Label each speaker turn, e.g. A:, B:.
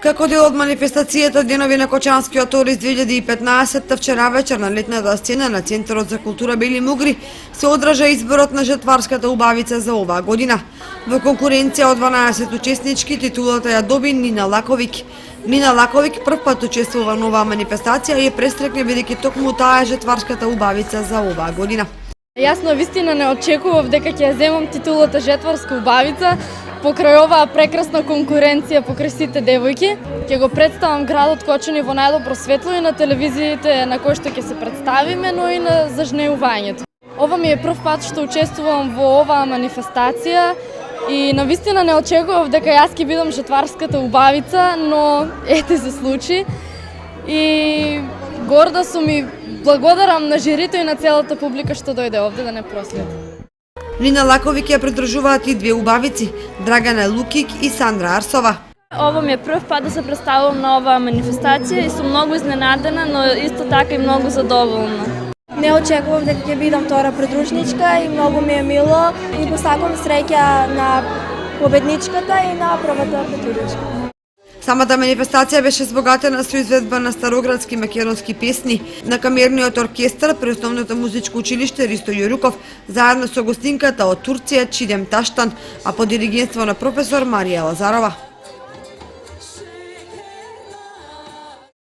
A: Како дел од манифестацијата Денови на Кочанскиот турист 2015, вчера вечер на летната сцена на Центарот за култура Бели Мугри се одржа изборот на жетварската убавица за оваа година. Во конкуренција од 12 учеснички титулата ја доби Нина Лаковик. Нина Лаковик прв пат учествува на оваа манифестација и ја престрекне бидејќи токму таа е жетварската убавица за оваа година.
B: Јас на вистина не очекував дека ќе ја земам титулата жетварска убавица покрај оваа прекрасна конкуренција покрај сите девојки. Ќе го представам градот Кочани во најдобро светло и на телевизиите на кои што ќе се представиме, но и на зажнеувањето. Ова ми е прв пат што учествувам во оваа манифестација и на вистина не очекував дека јас ќе бидам жетварската убавица, но ете се случи. И горда сум и благодарам на жирито и на целата публика што дојде овде да не просвети.
A: Нина Лаковик ја придружуваат и две убавици, Драгана Лукик и Сандра Арсова.
B: Ова ми е прв пат да се представувам на оваа манифестација и сум многу изненадена, но исто така и многу задоволна.
C: Не очекував дека ќе бидам втора придружничка и многу ми е мило и посакувам среќа на победничката и на првата придружничка.
A: Самата манифестација беше збогатена со изведба на староградски македонски песни на камерниот оркестар при Основното музичко училиште Ристо Јоруков, заедно со гостинката од Турција Чидем Таштан, а под диригентство на професор Марија Лазарова.